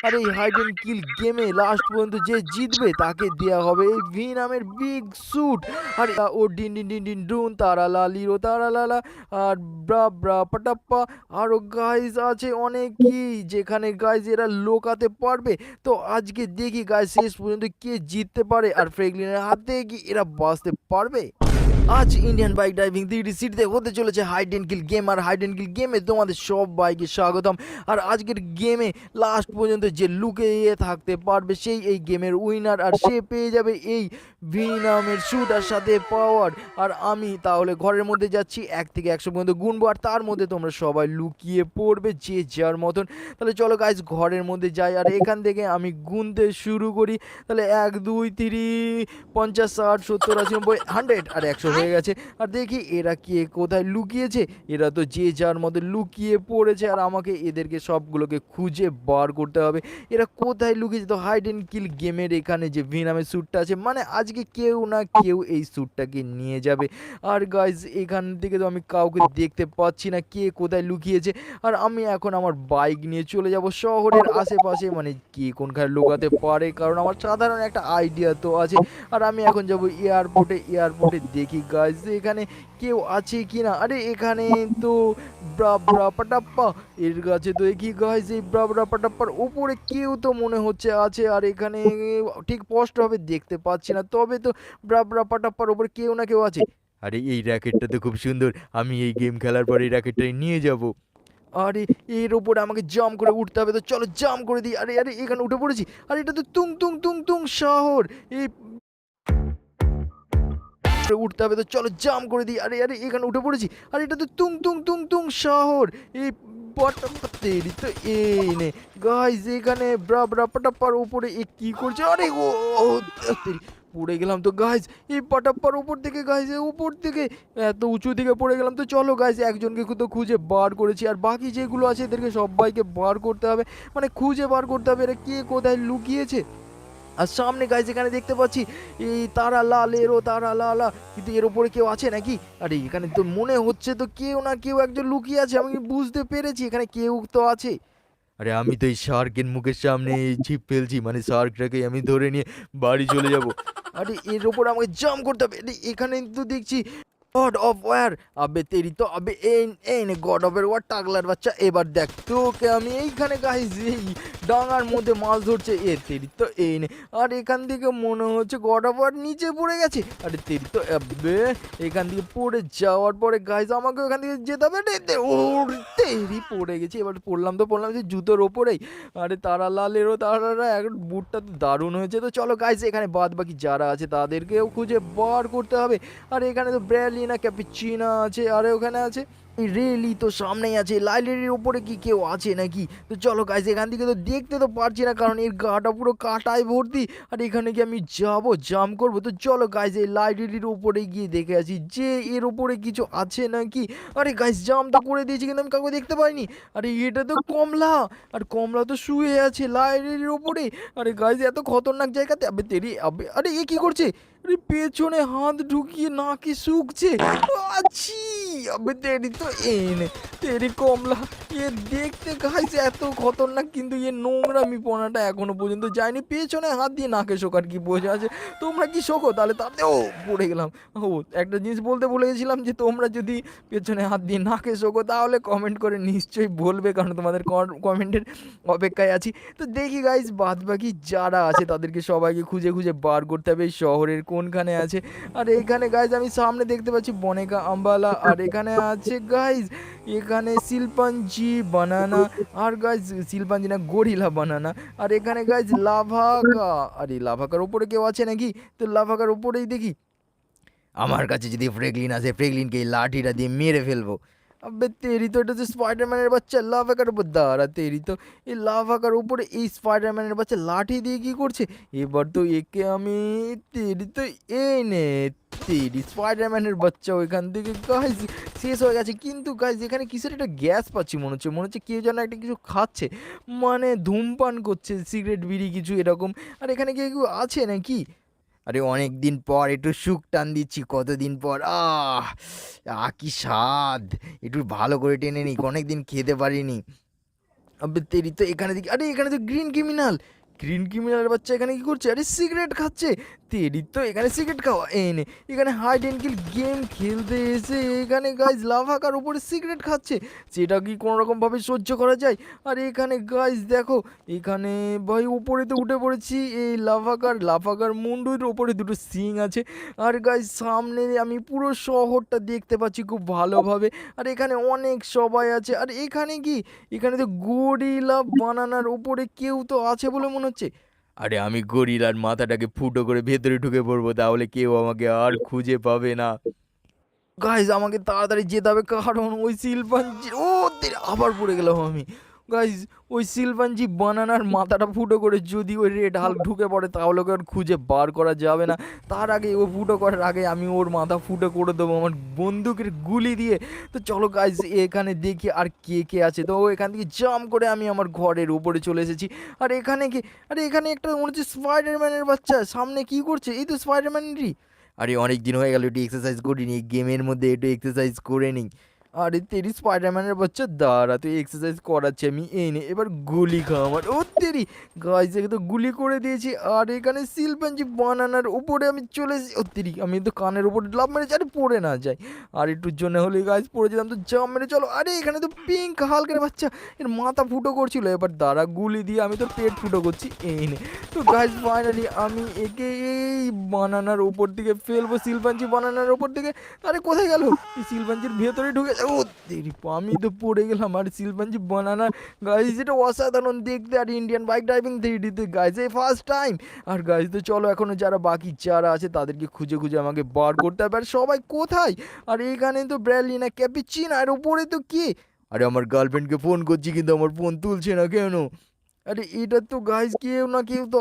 আর এই hide and kill গেমে last পর্যন্ত যে জিতবে তাকে দেওয়া হবে এই ভি নামের বিগ স্যুট। আর ও ডিন ডিন ডিন ডিন ডুন তারা লালিরো তারা লালা আর ব্রা ব্রা পাটাপ্পা। আরও গাইজ আছে অনেকই যেখানে গাইজ এরা লোকাতে পারবে। তো আজকে দেখি গাইজ শেষ পর্যন্ত কে জিততে পারে আর ফ্র্যাঙ্কলিনের হাত থেকে কি এরা বাঁচতে পারবে। আজ ইন্ডিয়ান বাইক ড্রাইভিং 3D সিটিতে হতে চলেছে হাইড অ্যান্ড কিল গেম। আর হাইড অ্যান্ড কিল গেমে তোমাদের সব বাইকে স্বাগতম। আর আজকের গেমে লাস্ট পর্যন্ত যে লুকিয়ে থাকতে পারবে সেই এই গেমের উইনার, আর সে পেয়ে যাবে এই ভি নামের শুটার সাথে পাওয়ার। আর আমি তাহলে ঘরের মধ্যে যাচ্ছি 1 থেকে 100 পর্যন্ত গুনবো, আর তার মধ্যে তোমরা সবাই লুকিয়ে পড়বে যে যার মতন। তাহলে চলো গাইজ ঘরের মধ্যে যাই, আর এখান থেকে আমি গুনতে শুরু করি। তাহলে 1 2 3 50 60 70 80 90 100 আর 100 হয়ে গেছে। আর দেখি এরা কে কোথায় লুকিয়েছে। এরা তো যে যার মধ্যে লুকিয়ে পড়েছে, আর আমাকে এদেরকে সবগুলোকে খুঁজে বার করতে হবে এরা কোথায় লুকিয়েছে। তো হাইড অ্যান্ড কিল গেমের এখানে যে ভি নামের স্যুটটা আছে, মানে আজকে কেউ না কেউ এই স্যুটটাকে নিয়ে যাবে। আর গাইজ এখান থেকে তো আমি কাউকে দেখতে পাচ্ছি না কে কোথায় লুকিয়েছে। আর আমি এখন আমার বাইক নিয়ে চলে যাব শহরের আশেপাশে, মানে কে কোনখানে লুকাতে পারে, কারণ আমার সাধারণ একটা আইডিয়া তো আছে। আর আমি এখন যাব এয়ারপোর্টে দেখি গাইজ এখানে কেউ আছে কি না। আরে এখানে তো ব্রা পাটাপ্পা এর কাছে তো দেখি গাইজ এই ব্রা পাটাপ্পার উপরে কেউ তো মনে হচ্ছে আছে। আর এখানে ঠিক স্পষ্টভাবে দেখতে পাচ্ছি না, তবে তো ব্রা পাটাপ্পার উপরে কেউ না কেউ আছে। আরে এই র্যাকেটটা তো খুব সুন্দর, আমি এই গেম খেলার পর এই র্যাকেটটাই নিয়ে যাব। আরে এর উপরে আমাকে জাম্প করে উঠতে হবে, তো চলো জাম্প করে দিই। আরে আরে এখানে উঠে পড়েছি। আরে এটা তো তুং তুং তুং তুং শহর, এই উঠতে হবে, তো চলো জাম্প করে দিই। আরে আরে এখানে উঠে পড়েছি। আর এটা তো তুং তুং তুং তুং শহর, এই তেরি তো এই নে গাইজ এখানে ব্রা পাটাপ্পার উপরে এ কি করছে। আরে ও ও, তেরি পড়ে গেলাম তো গাইজ এই পাটাপ্পার উপর থেকে। গাইজ উপর থেকে এত উঁচু থেকে পড়ে গেলাম। তো চলো গাইজ একজনকে তো খুঁজে বার করেছি, আর বাকি যেগুলো আছে এদেরকে সবাইকে বার করতে হবে, মানে খুঁজে বার করতে হবে এরা কে কোথায় লুকিয়েছে। আর সামনে গাইজ এখানে দেখতে পাচ্ছি এই তারা লাল এরো তারা লালা, কিন্তু এর উপরে কেউ আছে নাকি। আরে এখানে তো মনে হচ্ছে তো কেউ না কেউ একজন লুকিয়ে আছে, আমি বুঝতে পেরেছি এখানে কেউ তো আছে। আরে আমি তো এই শার্কের মুখের সামনে এই ছিপ ফেলছি, মানে শার্কটাকে আমি ধরে নিয়ে বাড়ি চলে যাব। আরে এর উপর আমাকে জাম্প করতে হবে। আরে এখানে তো দেখছি গড অফ ওয়ার। আবে তেরি তো আবে এই এই নে গড অফ ওয়ার টাগলার বাচ্চা, এবার দেখ তোকে আমি এইখানে গাইজ এই ডাঙার মধ্যে মাছ ধরছে এ তেরি তো এই নে। আর এখান থেকে মনে হচ্ছে গড অফ ওয়ার নিচে পড়ে গেছে। আরে তেরি তো আবে এখান থেকে পড়ে যাওয়ার পরে গাইজ আমাকে ওখান থেকে যেতে হবে। ওর তেরি পড়ে গেছি, এবার পড়লাম যে জুতোর ওপরেই। আরে তারা লালেরও তারা এখন বুটটা তো দারুণ হয়েছে। তো চলো গাইজ এখানে বাদ বাকি যারা আছে তাদেরকেও খুঁজে বার করতে হবে। আর এখানে তো ব্র্যালিনা ক্যাপিচিনা আছে, আর ওখানে আছে এই রেলি তো সামনেই আছে। লাইব্রেরির উপরে কি কেউ আছে নাকি। তো চলো গাইজ এখান থেকে তো দেখতে তো পারছি না, কারণ এর গাটা পুরো কাটায় ভর্তি। আর এখানে কি আমি যাবো জাম্প করবো। তো চলো গাইজ এই লাইব্রেরির উপরে গিয়ে দেখে আছি যে এর উপরে কিছু আছে নাকি। আরে গাইজ জাম্প তো করে দিয়েছি কিন্তু আমি কাউকে দেখতে পাইনি। আরে এটা তো কমলা, আর কমলা তো শুয়ে আছে লাইব্রেরির উপরে। আরে গাইজ এত খতরনাক জায়গাতে আবে তেরি আবে, আরে এ কি করছে। আরে পেছনে হাত ঢুকিয়ে নাকি শুকছে। আছি আবে তেরি তো এনে তেরি কমলা এ দেখতে গাইছে এত খতরনাক, কিন্তু এ নোংরামি পোনাটা এখনো পর্যন্ত যায়নি। পেছনে হাত দিয়ে নাকে শোকার কি বোঝা আছে। তোমরা কি শোকো তাহলে তাতে ও পড়ে গেলাম। ও একটা জিনিস বলতে ভুলে গেছিলাম যে তোমরা যদি পেছনে হাত দিয়ে নাকে শোকো তাহলে কমেন্ট করে নিশ্চয়ই বলবে, কারণ তোমাদের কমেন্টের অপেক্ষায় আছি। তো দেখি গাইজ বাদ বাকি যারা আছে তাদেরকে সবাইকে খুঁজে খুঁজে বার করতে হবে এই শহরের কোনখানে আছে। আর এইখানে গাইজ আমি সামনে দেখতে পাচ্ছি বনেকা আম্বালা, আর এখানে আছে গাইজ এখানে শিল্পাঞ্জি বানানা, আর গাইজ শিল্পাঞ্জি না গরিলা বানানা। আর এখানে গাইজ লাভাকা, আরে লাভাকার উপরে কেউ আছে নাকি। তো লাভাকার উপরেই দেখি আমার কাছে যদি ফ্রেগলিন আসে ফ্রেগলিনকে এই লাঠিটা দিয়ে মেরে ফেলবো। আবে তেরি তো এটা তো স্পাইডারম্যানের বাচ্চা লাভাকার উপর দাঁড়া তেরি তো এই লাভাকার উপরে এই স্পাইডারম্যানের বাচ্চা লাঠি দিয়ে কি করছে। এবার তো একে আমি তেরি তো এই নে তেরি স্পাইডারম্যানের বাচ্চা ওইখান থেকে গাইজ শেষ হয়ে গেছে। কিন্তু গাইজ এখানে কিসের একটা গ্যাস পাচ্ছি, মনে হচ্ছে কেউ যেন একটা কিছু খাচ্ছে, মানে ধূমপান করছে সিগারেট বিড়ি কিছু এরকম। আর এখানে কেউ আছে নাকি। আরে অনেক দিন পর একটু সুখ টান দিচ্ছি, কতদিন পর কি স্বাদ। একটু ভালো করে টেনে নিই, অনেক দিন খেতে পারিনি। আবে তেরি তো এখানে দেখি, আরে এখানে তো গ্রিন ক্রিমিনাল। গ্রিন ক্রিমিনালের বাচ্চা এখানে কি করছে? আরে সিগারেট খাচ্ছে। তেরি তো এখানে সিগারেট খাওয়া এনে এখানে হাইড অ্যান্ড কিল গেম খেলতে এসে এখানে গাইজ লাভাকার উপরে সিগারেট খাচ্ছে। সেটা কি কোনো রকম ভাবে সহ্য করা যায়? আর এখানে গাইজ দেখো, এখানে ভাই উপরে তো উঠে পড়েছি। এই লাভাকার মুন্ডুর ওপরে দুটো সিং আছে। আর গাইজ সামনে আমি পুরো শহরটা দেখতে পাচ্ছি খুব ভালোভাবে। আর এখানে অনেক সবাই আছে। আর এখানে কি, এখানে তো গরিলা বানানার উপরে কেউ তো আছে বলে মনে হচ্ছে। আরে আমি গরিলার মাথাটাকে ফুটো করে ভেতরে ঢুকে পড়বো, তাহলে কেউ আমাকে আর খুঁজে পাবে না। গাইজ আমাকে তাড়াতাড়ি যেতে হবে, কারণ ওই শিল্পাঞ্জি ও আবার পড়ে গেলাম আমি। গাইজ ওই শিল্পাঞ্জি বানানার মাথাটা ফুটো করে যদি ওই রেড হাল্ক ঢুকে পড়ে তাহলে ওকে আর খুঁজে বার করা যাবে না। তার আগে ও ফুটো করার আগে আমি ওর মাথা ফুটো করে দেবো আমার বন্দুকের গুলি দিয়ে। তো চলো গাইজ এখানে দেখি আর কে কে আছে। তো এখান থেকে জাম্প করে আমি আমার ঘরের উপরে চলে এসেছি। আর এখানে কি, আরে এখানে একটা মনে হচ্ছে স্পাইডারম্যানের বাচ্চা সামনে কি করছে? এই তো স্পাইডারম্যানেরই। আরে অনেক দিন হয়ে গেল একটু এক্সারসাইজ করিনি, গেমের মধ্যে একটু এক্সারসাইজ করে নিই। আরে তেরি স্পাইডারম্যানের বাচ্চা দাঁড়া, তুই এক্সারসাইজ করাচ্ছে আমি এই নে এবার গুলি খা আমার। ও তেরি গাইজ তো গুলি করে দিয়েছি। আর এখানে শিল্পাঞ্জি বানানার উপরে আমি চলে এসেছি। ও তেরি আমি তো কানের উপরে লাভ মেরেছি, আরে পড়ে না যায়। আর একটুর জন্য হলে গাইজ পড়ে যেতাম, তো জাম মেরে চলো। আরে এখানে তো পিঙ্ক হালকের বাচ্চা, এর মাথা ফুটো করছিল, এবার দাঁড়া গুলি দিয়ে আমি তোর পেট ফুটো করছি এই নে। তো গাইজ ফাইনালি আমি একে এই বানানার উপর দিকে ফেলবো, শিল্পাঞ্জি বানানার উপর দিকে। আরে কোথায় গেল? এই শিল্পাঞ্জির ভেতরে ঢুকে ও তেরি আমি তো পড়ে গেলাম। আর শিল্পাঞ্জি বানানা গাইজ এটা অসাধারণ দেখতে। আর ইন্ডিয়ান বাইক ড্রাইভিং 3Dতে গাইজ এই ফার্স্ট টাইম। আর গাইজ তো চলো এখনো যারা বাকি যারা আছে তাদেরকে খুঁজে খুঁজে আমাকে বার করতে হবে। আর সবাই কোথায়? আর এখানে তো ব্র্যালিনা ক্যাপিচিনা, আর উপরে তো কি? আরে আমার গার্লফ্রেন্ডকে ফোন করছি কিন্তু আমার ফোন তুলছে না কেন? আরে এটা তো গাইজ কেউ না কেউ তো